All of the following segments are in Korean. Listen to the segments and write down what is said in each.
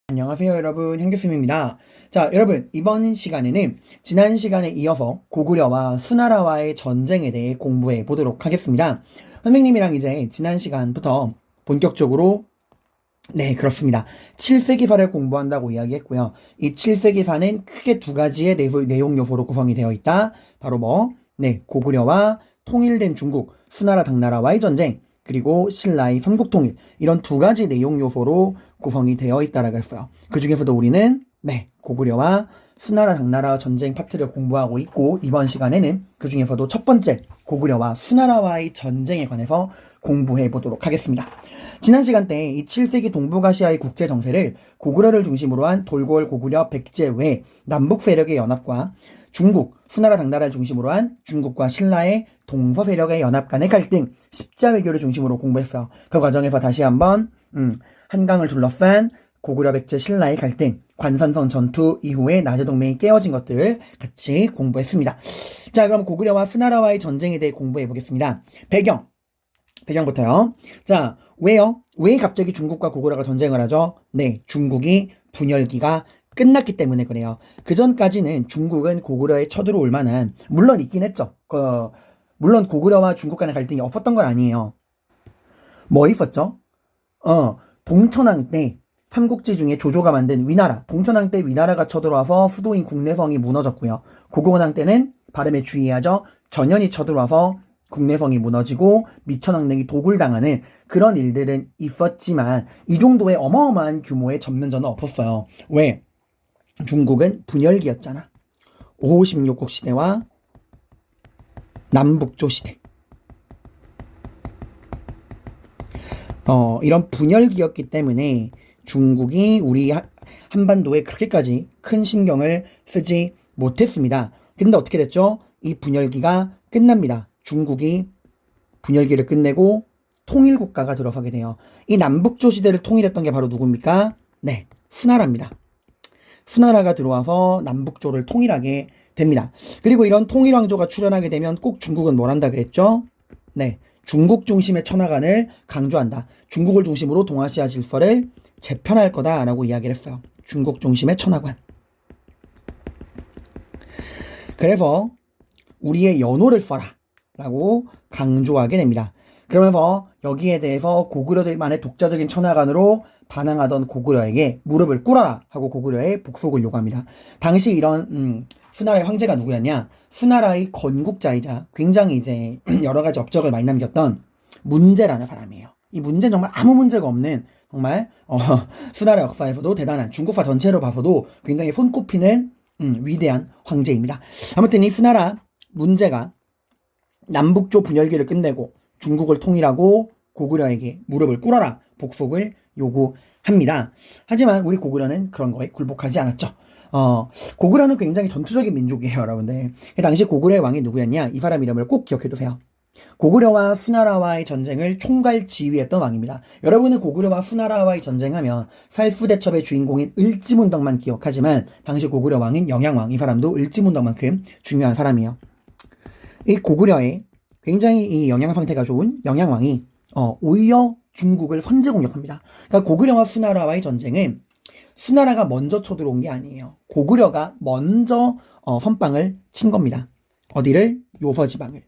안녕하세요 여러분, 현규쌤입니다. 자 여러분, 이번 시간에는 지난 시간에 이어서 고구려와 수나라와의 전쟁에 대해 공부해 보도록 하겠습니다. 선생님이랑 이제 지난 시간부터 본격적으로 그렇습니다. 7세기사를 공부한다고 이야기했고요. 이 7세기사는 크게 두 가지의 내용 요소로 구성이 되어 있다. 바로 고구려와 통일된 중국, 수나라 당나라와의 전쟁, 그리고 신라의 삼국통일, 이런 두 가지 내용 요소로 구성이 되어 있다라고 했어요. 그 중에서도 우리는 고구려와 수나라 당나라 전쟁 파트를 공부하고 있고, 이번 시간에는 그 중에서도 첫 번째 고구려와 수나라와의 전쟁에 관해서 공부해 보도록 하겠습니다. 지난 시간 때 이 7세기 동북아시아의 국제 정세를 고구려를 중심으로 한 돌고을 고구려 백제 외 남북 세력의 연합과 중국, 수나라 당나라를 중심으로 한 중국과 신라의 동서 세력의 연합 간의 갈등, 십자 외교를 중심으로 공부했어요. 그 과정에서 다시 한번 한강을 둘러싼 고구려 백제 신라의 갈등, 관산성 전투 이후에 나제 동맹이 깨어진 것들을 같이 공부했습니다. 자, 그럼 고구려와 수나라와의 전쟁에 대해 공부해 보겠습니다. 배경부터요. 자, 왜요? 왜 갑자기 중국과 고구려가 전쟁을 하죠? 중국이 분열기가 끝났기 때문에 그래요. 그 전까지는 중국은 고구려에 쳐들어올 만한, 물론 있긴 했죠. 물론 고구려와 중국 간의 갈등이 없었던 건 아니에요. 뭐 있었죠? 동천왕 때 삼국지 중에 조조가 만든 위나라, 동천왕 때 위나라가 쳐들어와서 수도인 국내성이 무너졌고요. 고구려왕 때는 발음에 주의해야죠. 전현이 쳐들어와서 국내성이 무너지고 미천왕릉이 도굴당하는 그런 일들은 있었지만 이 정도의 어마어마한 규모의 전면전은 없었어요. 왜? 중국은 분열기였잖아. 5호 16국 시대와 남북조 시대. 이런 분열기였기 때문에 중국이 우리 한반도에 그렇게까지 큰 신경을 쓰지 못했습니다. 근데 어떻게 됐죠? 이 분열기가 끝납니다. 중국이 분열기를 끝내고 통일국가가 들어서게 돼요. 이 남북조 시대를 통일했던 게 바로 누굽니까? 수나라입니다. 수나라가 들어와서 남북조를 통일하게 됩니다. 그리고 이런 통일왕조가 출현하게 되면 꼭 중국은 뭘 한다 그랬죠? 중국 중심의 천하관을 강조한다. 중국을 중심으로 동아시아 질서를 재편할 거다라고 이야기를 했어요. 중국 중심의 천하관. 그래서 우리의 연호를 써라 라고 강조하게 됩니다. 그러면서 여기에 대해서 고구려들만의 독자적인 천하관으로 반항하던 고구려에게 무릎을 꿇어라 하고 고구려의 복속을 요구합니다. 당시 이런 수나라의 황제가 누구였냐? 수나라의 건국자이자 굉장히 이제 여러 가지 업적을 많이 남겼던 문제라는 사람이에요. 이 문제는 정말 아무 문제가 없는, 정말 수나라 역사에서도 대단한, 중국사 전체로 봐서도 굉장히 손꼽히는 위대한 황제입니다. 아무튼 이 수나라 문제가 남북조 분열기를 끝내고 중국을 통일하고 고구려에게 무릎을 꿇어라, 복속을 요구합니다. 하지만 우리 고구려는 그런 거에 굴복하지 않았죠. 고구려는 굉장히 전투적인 민족이에요, 여러분들. 당시 고구려의 왕이 누구였냐? 이 사람 이름을 꼭 기억해두세요. 고구려와 수나라와의 전쟁을 총괄 지휘했던 왕입니다. 여러분은 고구려와 수나라와의 전쟁하면 살수대첩의 주인공인 을지문덕만 기억하지만 당시 고구려 왕인 영양왕, 이 사람도 을지문덕만큼 중요한 사람이에요. 이 고구려의 굉장히 이 영양 상태가 좋은 영양왕이 오히려 중국을 선제 공격합니다. 그러니까 고구려와 수나라와의 전쟁은 수나라가 먼저 쳐들어온 게 아니에요. 고구려가 먼저 선빵을 친 겁니다. 어디를? 요서 지방을.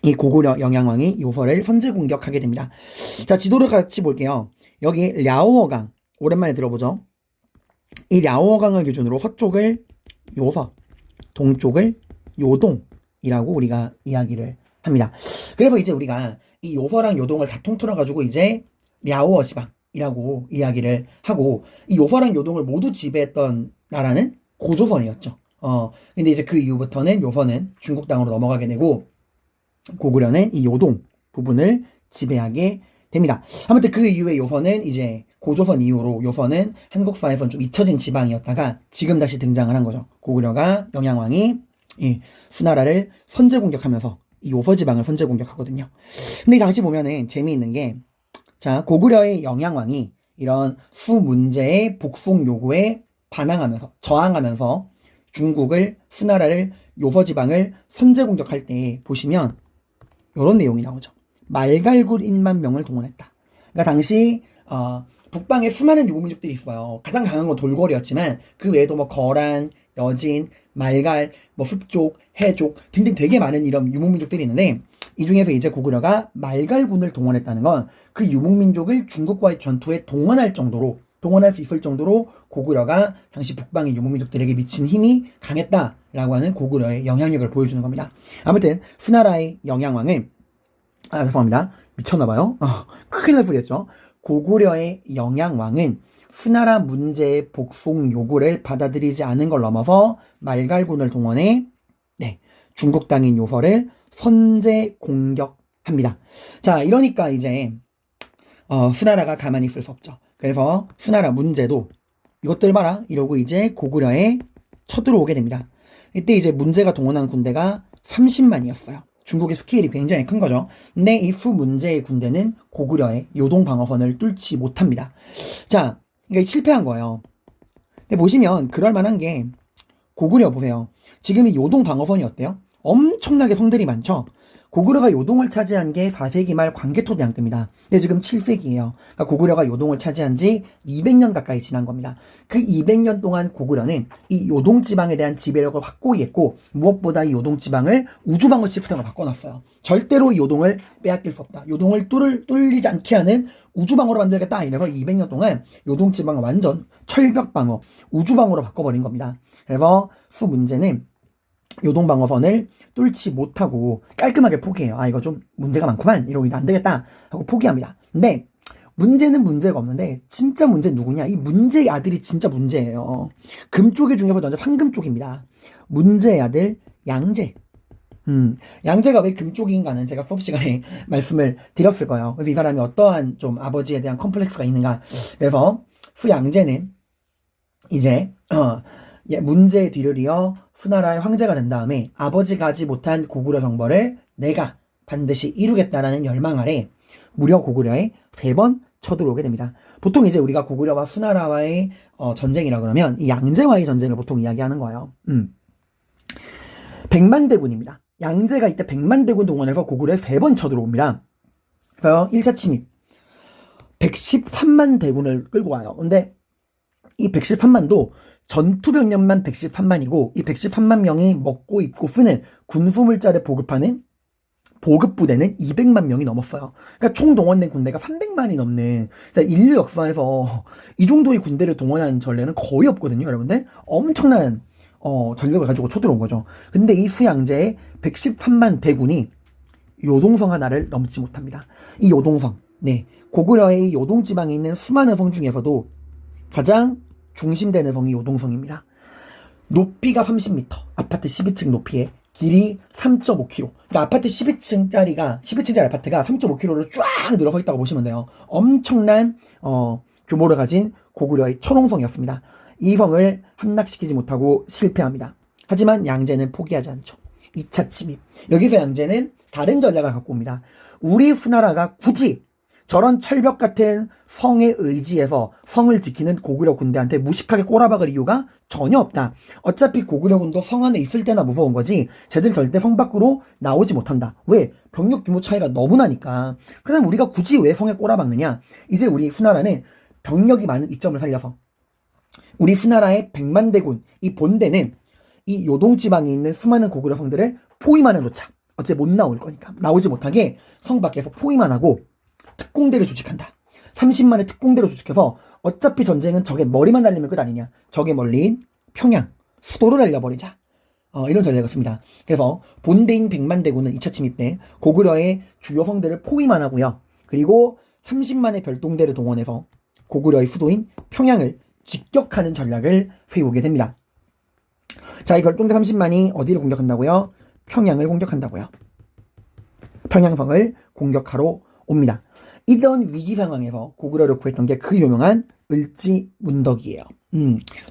이 고구려 영양왕이 요서를 선제 공격하게 됩니다. 자, 지도를 같이 볼게요. 여기 랴오어강, 오랜만에 들어보죠. 이 랴오어강을 기준으로 서쪽을 요서, 동쪽을 요동이라고 우리가 이야기를 합니다. 그래서 이제 우리가 이 요서랑 요동을 다 통틀어가지고 이제 랴오어 지방이라고 이야기를 하고, 이 요서랑 요동을 모두 지배했던 나라는 고조선이었죠. 근데 이제 그 이후부터는 요서는 중국 땅으로 넘어가게 되고 고구려는 이 요동 부분을 지배하게 됩니다. 아무튼 그 이후에 요서는 이제 고조선 이후로 요서는 한국사에선 좀 잊혀진 지방이었다가 지금 다시 등장을 한 거죠. 고구려가 영양왕이 이 수나라를 선제 공격하면서 이 요서 지방을 선제 공격하거든요. 근데 이 당시 보면은 재미있는 게, 자, 고구려의 영양왕이 이런 수 문제의 복속 요구에 반항하면서, 저항하면서 중국을, 수나라를, 요서 지방을 선제 공격할 때 보시면 이런 내용이 나오죠. 말갈굴 1만 명을 동원했다. 그러니까 당시 북방에 수많은 유목민족들이 있어요. 가장 강한 건 돌고래였지만 그 외에도 뭐 거란, 여진, 말갈, 뭐 습족, 해족 등등 되게 많은 이런 유목민족들이 있는데 이 중에서 이제 고구려가 말갈군을 동원했다는 건 그 유목민족을 중국과의 전투에 동원할 수 있을 정도로 고구려가 당시 북방의 유목민족들에게 미친 힘이 강했다라고 하는 고구려의 영향력을 보여주는 겁니다. 아무튼 수나라의 영향왕은 죄송합니다. 미쳤나봐요. 큰일 날 소리였죠. 고구려의 영향왕은 수나라 문제의 복송 요구를 받아들이지 않은 걸 넘어서 말갈군을 동원해 중국 땅인 요서를 선제 공격합니다. 자, 이러니까 이제 수나라가 가만히 있을 수 없죠. 그래서 수나라 문제도 이것들 봐라 이러고 이제 고구려에 쳐들어오게 됩니다. 이때 이제 문제가 동원한 군대가 30만이었어요. 중국의 스케일이 굉장히 큰 거죠. 근데 이 수문제의 군대는 고구려의 요동 방어선을 뚫지 못합니다. 자, 이게 실패한 거예요. 근데 보시면 그럴 만한 게 고구려 보세요. 지금 이 요동 방어선이 어때요? 엄청나게 성들이 많죠? 고구려가 요동을 차지한 게 4세기 말 광개토대왕 때입니다. 근데 지금 7세기예요. 그러니까 고구려가 요동을 차지한 지 200년 가까이 지난 겁니다. 그 200년 동안 고구려는 이 요동 지방에 대한 지배력을 확고히 했고 무엇보다 이 요동 지방을 우주방어 시스템으로 바꿔놨어요. 절대로 이 요동을 빼앗길 수 없다. 요동을 뚫리지 않게 하는 우주방어로 만들겠다. 이래서 200년 동안 요동 지방을 완전 철벽방어, 우주방어로 바꿔버린 겁니다. 그래서 수 문제는 요동방어선을 뚫지 못하고 깔끔하게 포기해요. 이거 좀 문제가 많구만. 이러고 이제 안 되겠다 하고 포기합니다. 근데 문제는 문제가 없는데 진짜 문제는 누구냐? 이 문제의 아들이 진짜 문제예요. 금 쪽의 중에서 먼저 상금 쪽입니다. 문제의 아들 양제. 양제가 왜 금쪽인가는 제가 수업 시간에 말씀을 드렸을 거예요. 그래서 이 사람이 어떠한 좀 아버지에 대한 컴플렉스가 있는가. 그래서 수양제는 이제 문제의 뒤를 이어 수나라의 황제가 된 다음에 아버지가 하지 못한 고구려 정벌을 내가 반드시 이루겠다라는 열망 아래 무려 고구려에 3번 쳐들어오게 됩니다. 보통 이제 우리가 고구려와 수나라와의 전쟁이라 그러면 이 양제와의 전쟁을 보통 이야기하는 거예요. 100만 대군입니다. 양제가 이때 100만 대군 동원해서 고구려에 3번 쳐들어옵니다. 그래서 1차 침입 113만 대군을 끌고 와요. 근데 이 113만도 전투병력만 113만이고 이 113만 명이 먹고 입고 쓰는 군수물자를 보급하는 보급부대는 200만 명이 넘었어요. 그러니까 총 동원된 군대가 300만이 넘는, 그러니까 인류 역사에서 이 정도의 군대를 동원한 전례는 거의 없거든요, 여러분들. 엄청난 전력을 가지고 쳐들어온 거죠. 근데 이 수양제의 113만 대군이 요동성 하나를 넘지 못합니다. 이 요동성, 고구려의 요동지방에 있는 수많은 성 중에서도 가장 중심되는 성이 요동성입니다. 높이가 30m, 아파트 12층 높이에 길이 3.5km. 그러니까 아파트 12층짜리 아파트가 3.5km로 쫙 늘어서 있다고 보시면 돼요. 엄청난 규모를 가진 고구려의 철옹성이었습니다. 이 성을 함락시키지 못하고 실패합니다. 하지만 양제는 포기하지 않죠. 2차 침입. 여기서 양제는 다른 전략을 갖고 옵니다. 우리 수나라가 굳이 저런 철벽 같은 성에 의지해서 성을 지키는 고구려 군대한테 무식하게 꼬라박을 이유가 전혀 없다. 어차피 고구려 군도 성 안에 있을 때나 무서운 거지 쟤들 절대 성 밖으로 나오지 못한다. 왜? 병력 규모 차이가 너무 나니까. 그럼 우리가 굳이 왜 성에 꼬라박느냐? 이제 우리 수나라는 병력이 많은 이점을 살려서 우리 수나라의 100만 대군, 이 본대는 이 요동지방에 있는 수많은 고구려 성들을 포위만 해놓자. 어째 못 나올 거니까. 나오지 못하게 성 밖에서 포위만 하고 특공대를 조직한다. 30만의 특공대를 조직해서 어차피 전쟁은 적의 머리만 날리면 끝 아니냐. 적의 멀리인 평양, 수도를 날려버리자. 이런 전략을 씁니다. 그래서 본대인 100만 대군은 2차 침입 때 고구려의 주요 성들을 포위만 하고요. 그리고 30만의 별동대를 동원해서 고구려의 수도인 평양을 직격하는 전략을 세우게 됩니다. 자, 이 별동대 30만이 어디를 공격한다고요? 평양을 공격한다고요. 평양성을 공격하러 옵니다. 이런 위기 상황에서 고구려를 구했던 게 그 유명한 을지문덕이에요.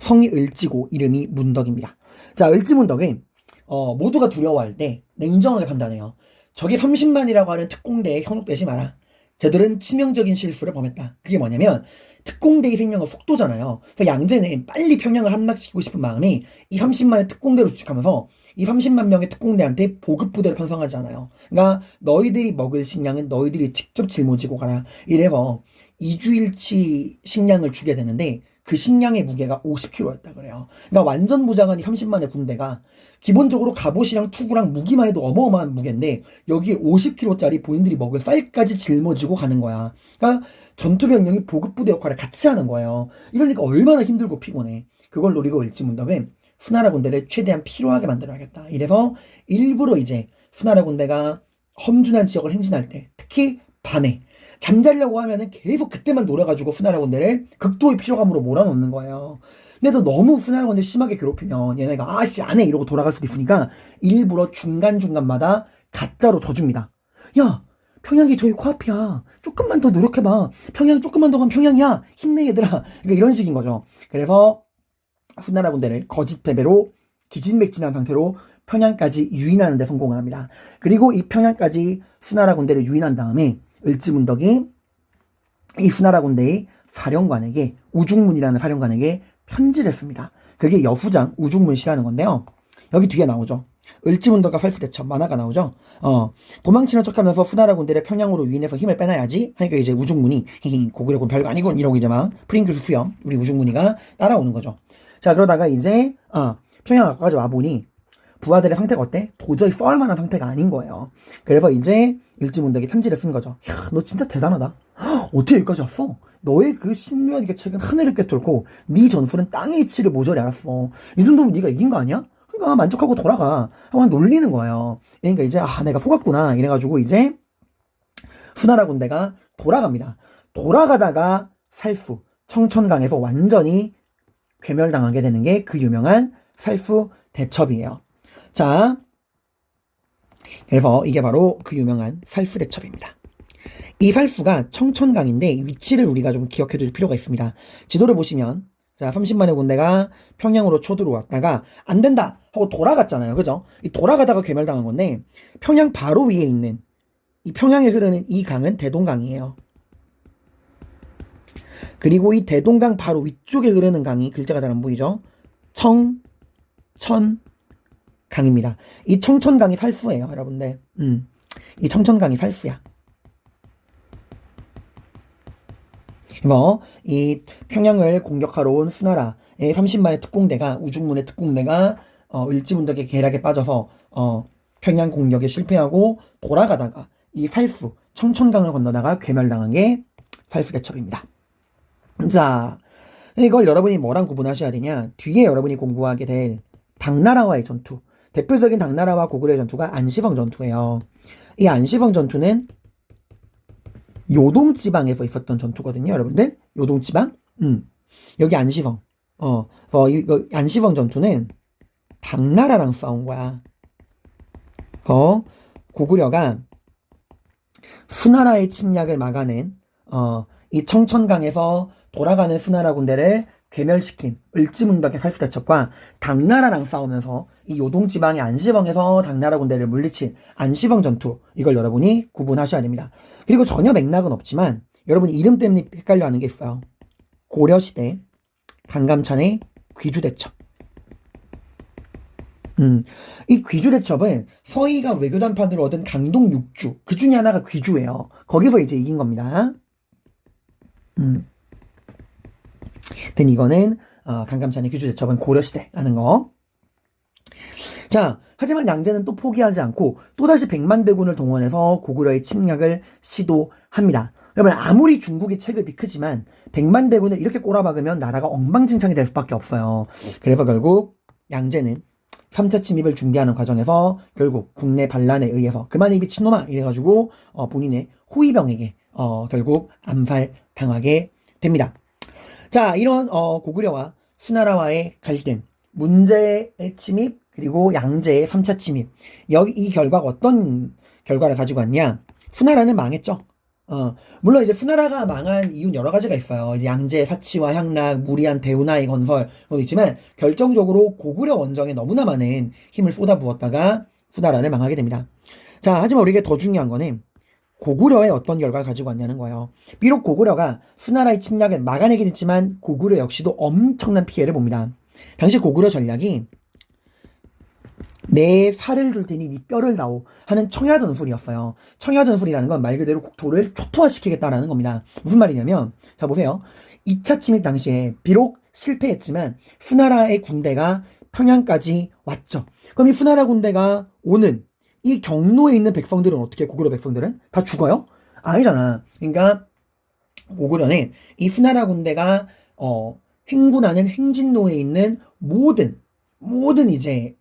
성이 을지고 이름이 문덕입니다. 자, 을지문덕은 모두가 두려워할 때 냉정하게 판단해요. 적이 30만이라고 하는 특공대에 현혹되지 마라. 쟤들은 치명적인 실수를 범했다. 그게 뭐냐면 특공대의 생명은 속도잖아요. 그래서 양제는 빨리 평양을 함락시키고 싶은 마음이 이 30만의 특공대를 조직하면서 이 30만 명의 특공대한테 보급부대를 편성하지 않아요. 그러니까 너희들이 먹을 식량은 너희들이 직접 짊어지고 가라. 이래서 2주일치 식량을 주게 되는데 그 식량의 무게가 50kg였다 그래요. 그러니까 완전 무장한 이 30만의 군대가 기본적으로 갑옷이랑 투구랑 무기만 해도 어마어마한 무게인데 여기에 50kg짜리 본인들이 먹을 쌀까지 짊어지고 가는 거야. 그러니까 전투병력이 보급부대 역할을 같이 하는 거예요. 이러니까 얼마나 힘들고 피곤해. 그걸 노리고 을지문덕은 수나라 군대를 최대한 피로하게 만들어야겠다. 이래서 일부러 이제 수나라 군대가 험준한 지역을 행진할 때, 특히 밤에 잠자려고 하면은 계속 그때만 노려가지고 수나라 군대를 극도의 피로감으로 몰아넣는 거예요. 근데 너무 수나라 군대를 심하게 괴롭히면 얘네가 아씨 안 해 이러고 돌아갈 수도 있으니까 일부러 중간중간마다 가짜로 져줍니다. 야 평양이 저희 코앞이야. 조금만 더 노력해봐. 평양 조금만 더 가면 평양이야. 힘내 얘들아. 그러니까 이런 식인 거죠. 그래서 수나라 군대를 거짓 패배로 기진맥진한 상태로 평양까지 유인하는 데 성공을 합니다. 그리고 이 평양까지 수나라 군대를 유인한 다음에 을지문덕이 이 수나라 군대의 사령관에게 우중문이라는 사령관에게 편지를 씁니다. 그게 여수장 우중문 씨라는 건데요. 여기 뒤에 나오죠. 을지문덕과 살수대첩 만화가 나오죠. 도망치는 척하면서 수나라 군대를 평양으로 유인해서 힘을 빼놔야지 하니까 이제 우중문이 고구려군 별거 아니군 이러고 이제 막 프링글 수염 우리 우중문이가 따라오는 거죠. 자 그러다가 이제 평양까지 와보니 부하들의 상태가 어때? 도저히 썰 만한 상태가 아닌 거예요. 그래서 이제 을지문덕이 편지를 쓴 거죠. 야, 너 진짜 대단하다. 어떻게 여기까지 왔어? 너의 그 신묘한 책은 하늘을 꿰뚫고 네 전술은 땅의 이치를 모조리 알았어. 이 정도면 네가 이긴 거 아니야? 그러니까 만족하고 돌아가. 하고 놀리는 거예요. 그러니까 이제 내가 속았구나 이래가지고 이제 수나라 군대가 돌아갑니다. 돌아가다가 살수 청천강에서 완전히 괴멸당하게 되는 게 그 유명한 살수 대첩이에요. 자, 그래서 이게 바로 그 유명한 살수 대첩입니다. 이 살수가 청천강인데 위치를 우리가 좀 기억해 둘 필요가 있습니다. 지도를 보시면 자 30만의 군대가 평양으로 쳐들어왔다가 안 된다 하고 돌아갔잖아요. 그죠? 이 돌아가다가 괴멸당한 건데 평양 바로 위에 있는 이 평양에 흐르는 이 강은 대동강이에요. 그리고 이 대동강 바로 위쪽에 흐르는 강이 글자가 잘 안 보이죠? 청천강입니다. 이 청천강이 살수예요, 여러분들. 이 청천강이 살수야. 이 평양을 공격하러 온 수나라의 30만의 특공대가 우중문의 특공대가 을지문덕의 계략에 빠져서 평양 공격에 실패하고 돌아가다가 이 살수 청천강을 건너다가 괴멸당한 게 살수대첩입니다. 자, 이걸 여러분이 뭐랑 구분하셔야 되냐? 뒤에 여러분이 공부하게 될 당나라와의 전투. 대표적인 당나라와 고구려의 전투가 안시성 전투예요. 이 안시성 전투는 요동지방에서 있었던 전투거든요, 여러분들. 요동지방. 여기 안시성. 이거 안시성 전투는 당나라랑 싸운 거야. 고구려가 수나라의 침략을 막아낸 이 청천강에서 돌아가는 수나라 군대를 괴멸시킨 을지문덕의 살수대첩과 당나라랑 싸우면서 이 요동지방의 안시성에서 당나라 군대를 물리친 안시성 전투, 이걸 여러분이 구분하셔야 됩니다. 그리고 전혀 맥락은 없지만 여러분이 이름 때문에 헷갈려하는 게 있어요. 고려시대 강감찬의 귀주대첩. 이 귀주대첩은 서희가 외교단판으로 얻은 강동 6주 그 중에 하나가 귀주예요. 거기서 이제 이긴 겁니다. 이거는 강감찬의 귀주대첩은 고려시대라는 거. 자, 하지만 양제는 또 포기하지 않고 또다시 100만 대군을 동원해서 고구려의 침략을 시도합니다. 여러분 아무리 중국이 체급이 크지만 100만 대군을 이렇게 꼬라박으면 나라가 엉망진창이 될 수밖에 없어요. 그래서 결국 양제는 3차 침입을 준비하는 과정에서 결국 국내 반란에 의해서 그만 이 미친놈아 이래가지고 본인의 호위병에게 결국 암살당하게 됩니다. 자, 이런 고구려와 수나라와의 갈등, 문제의 침입, 그리고 양제의 3차 침입. 이 결과가 어떤 결과를 가지고 왔냐? 수나라는 망했죠. 물론 이제 수나라가 망한 이유는 여러 가지가 있어요. 이제 양제의 사치와 향락, 무리한 대운하의 건설, 그것도 있지만, 결정적으로 고구려 원정에 너무나 많은 힘을 쏟아부었다가 수나라를 망하게 됩니다. 자, 하지만 우리에게 더 중요한 거는 고구려의 어떤 결과를 가지고 왔냐는 거예요. 비록 고구려가 수나라의 침략을 막아내긴 했지만 고구려 역시도 엄청난 피해를 봅니다. 당시 고구려 전략이 내 살을 줄 테니 네 뼈를 다오 하는 청야전술이었어요. 청야전술이라는 건 말 그대로 국토를 초토화시키겠다라는 겁니다. 무슨 말이냐면 자 보세요. 2차 침입 당시에 비록 실패했지만 수나라의 군대가 평양까지 왔죠. 그럼 이 수나라 군대가 오는 이 경로에 있는 백성들은 어떻게 고구려 백성들은 다 죽어요? 아니잖아. 그러니까 고구려는 이 수나라 군대가 행군하는 행진로에 있는 모든 이제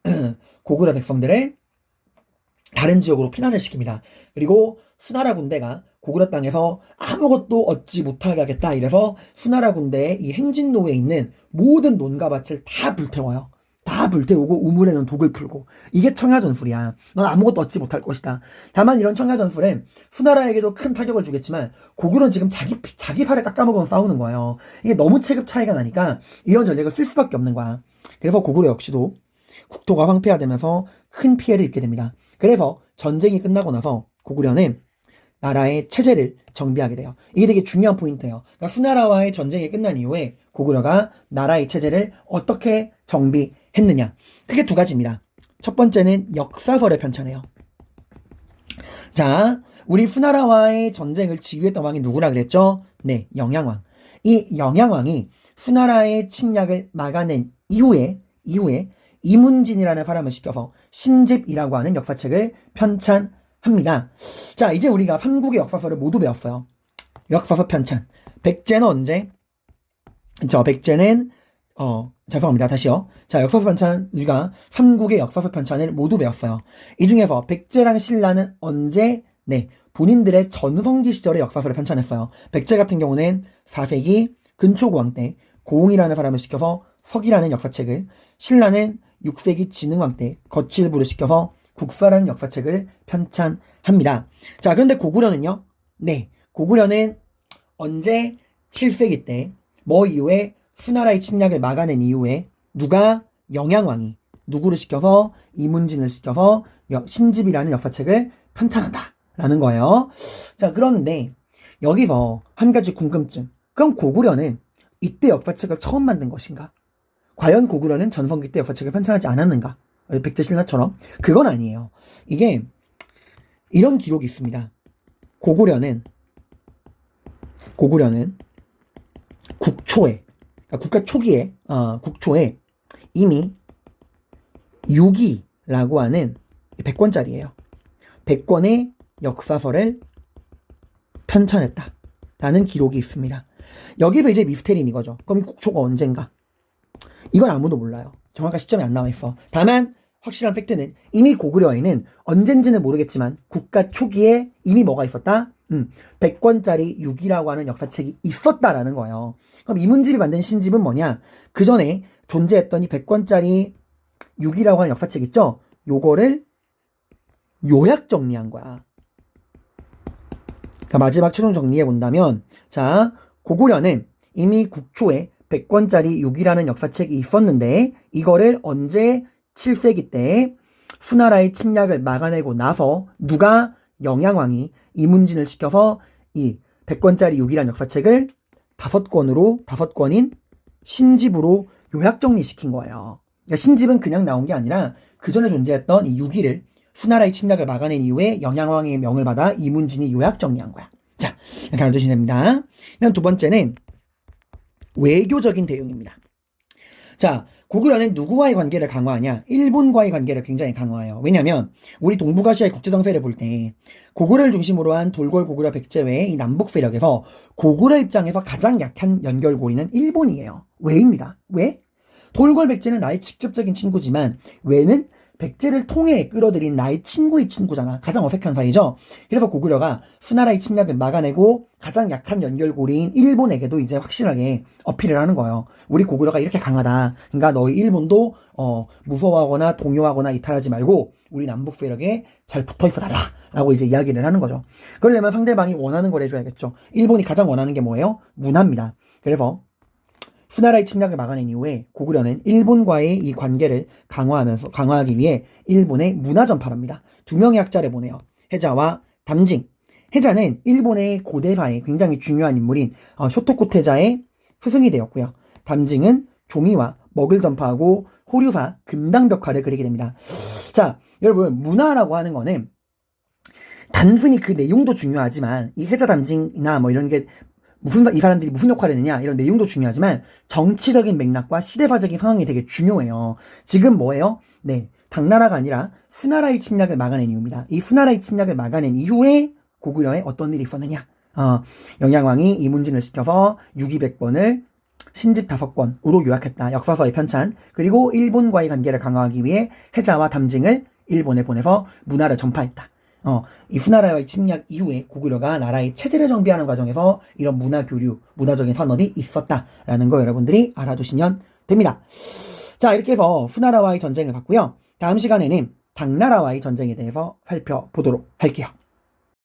고구려 백성들을 다른 지역으로 피난을 시킵니다. 그리고 수나라 군대가 고구려 땅에서 아무것도 얻지 못하게 하겠다 이래서 수나라 군대의 이 행진로에 있는 모든 논과 밭을 다 불태워요. 다 불태우고 우물에는 독을 풀고 이게 청야전술이야. 넌 아무것도 얻지 못할 것이다. 다만 이런 청야전술은 수나라에게도 큰 타격을 주겠지만 고구려는 지금 자기 살을 깎아먹으면 싸우는 거예요. 이게 너무 체급 차이가 나니까 이런 전략을 쓸 수밖에 없는 거야. 그래서 고구려 역시도 국토가 황폐화되면서 큰 피해를 입게 됩니다. 그래서 전쟁이 끝나고 나서 고구려는 나라의 체제를 정비하게 돼요. 이게 되게 중요한 포인트예요. 그러니까 수나라와의 전쟁이 끝난 이후에 고구려가 나라의 체제를 어떻게 정비했느냐. 크게 두 가지입니다. 첫 번째는 역사설을 편찬해요. 자, 우리 수나라와의 전쟁을 지휘했던 왕이 누구라 그랬죠? 네, 영양왕. 이 영양왕이 수나라의 침략을 막아낸 이후에 이문진이라는 사람을 시켜서 신집이라고 하는 역사책을 편찬합니다. 자, 이제 우리가 삼국의 역사서를 모두 배웠어요. 역사서 편찬. 백제는 언제? 백제는 죄송합니다. 다시요. 자, 역사서 편찬 우리가 삼국의 역사서 편찬을 모두 배웠어요. 이 중에서 백제랑 신라는 언제? 네, 본인들의 전성기 시절의 역사서를 편찬했어요. 백제 같은 경우는 4세기 근초고왕 때 고웅이라는 사람을 시켜서 석이라는 역사책을, 신라는 6세기 진흥왕 때 거칠부를 시켜서 국사라는 역사책을 편찬합니다. 자, 그런데 고구려는요? 네, 고구려는 언제 7세기 때 뭐 이후에 수나라의 침략을 막아낸 이후에 누가 영양왕이 누구를 시켜서 이문진을 시켜서 신집이라는 역사책을 편찬한다 라는 거예요. 자, 그런데 여기서 한 가지 궁금증. 그럼 고구려는 이때 역사책을 처음 만든 것인가? 과연 고구려는 전성기 때 역사책을 편찬하지 않았는가? 백제신라처럼? 그건 아니에요. 이게 이런 기록이 있습니다. 고구려는 국초에, 그러니까 국가 초기에, 국초에 이미 6기라고 하는 100권짜리예요. 100권의 역사서를 편찬했다 라는 기록이 있습니다. 여기서 이제 미스테리인 이거죠. 그럼 국초가 언젠가? 이건 아무도 몰라요. 정확한 시점이 안 나와 있어. 다만 확실한 팩트는 이미 고구려에는 언젠지는 모르겠지만 국가 초기에 이미 뭐가 있었다? 100권짜리 6이라고 하는 역사책이 있었다라는 거예요. 그럼 이문집이 만든 신집은 뭐냐? 그 전에 존재했던 이 100권짜리 6이라고 하는 역사책 있죠? 요거를 요약 정리한 거야. 그러니까 마지막 최종 정리해 본다면, 자, 고구려는 이미 국초에 100권짜리 6이라는 역사책이 있었는데 이거를 언제 7세기 때 수나라의 침략을 막아내고 나서 누가 영양왕이 이문진을 시켜서 이 100권짜리 6이라는 역사책을 5권인 신집으로 요약 정리시킨 거예요. 그러니까 신집은 그냥 나온 게 아니라 그 전에 존재했던 이 6위를 수나라의 침략을 막아낸 이후에 영양왕의 명을 받아 이문진이 요약 정리한 거야. 자, 이렇게 알아두시면 됩니다. 그다음 두 번째는 외교적인 대응입니다. 자, 고구려는 누구와의 관계를 강화하냐? 일본과의 관계를 굉장히 강화해요. 왜냐면 우리 동북아시아의 국제정세를 볼 때 고구려를 중심으로 한 돌궐 고구려 백제 외의 이 남북 세력에서 고구려 입장에서 가장 약한 연결고리는 일본이에요. 왜입니다. 왜? 돌궐 백제는 나의 직접적인 친구지만 왜는 백제를 통해 끌어들인 나의 친구의 친구잖아. 가장 어색한 사이죠. 그래서 고구려가 수나라의 침략을 막아내고 가장 약한 연결고리인 일본에게도 이제 확실하게 어필을 하는 거예요. 우리 고구려가 이렇게 강하다. 그러니까 너희 일본도 무서워하거나 동요하거나 이탈하지 말고 우리 남북 세력에 잘 붙어있어 달라 라고 이제 이야기를 하는 거죠. 그러려면 상대방이 원하는 걸 해줘야겠죠. 일본이 가장 원하는 게 뭐예요? 문화입니다. 그래서 수나라의 침략을 막아낸 이후에 고구려는 일본과의 이 관계를 강화하기 위해 일본에 문화 전파를 합니다. 두 명의 학자를 보내요. 해자와 담징. 해자는 일본의 고대사에 굉장히 중요한 인물인 쇼토코 태자의 스승이 되었고요. 담징은 종이와 먹을 전파하고 호류사 금당벽화를 그리게 됩니다. 자, 여러분 문화라고 하는 거는 단순히 그 내용도 중요하지만 이 해자담징이나 뭐 이런 게 이 사람들이 무슨 역할을 했느냐 이런 내용도 중요하지만 정치적인 맥락과 시대화적인 상황이 되게 중요해요. 지금 뭐예요? 네, 당나라가 아니라 수나라의 침략을 막아낸 이유입니다. 이 수나라의 침략을 막아낸 이후에 고구려에 어떤 일이 있었느냐? 영양왕이 이문진을 시켜서 유기백번을 신집 5권으로 요약했다. 역사서의 편찬. 그리고 일본과의 관계를 강화하기 위해 해자와 담징을 일본에 보내서 문화를 전파했다. 이 수나라의 침략 이후에 고구려가 나라의 체제를 정비하는 과정에서 이런 문화 교류, 문화적인 산업이 있었다라는 거 여러분들이 알아두시면 됩니다. 자, 이렇게 해서 수나라와의 전쟁을 봤고요. 다음 시간에는 당나라와의 전쟁에 대해서 살펴보도록 할게요.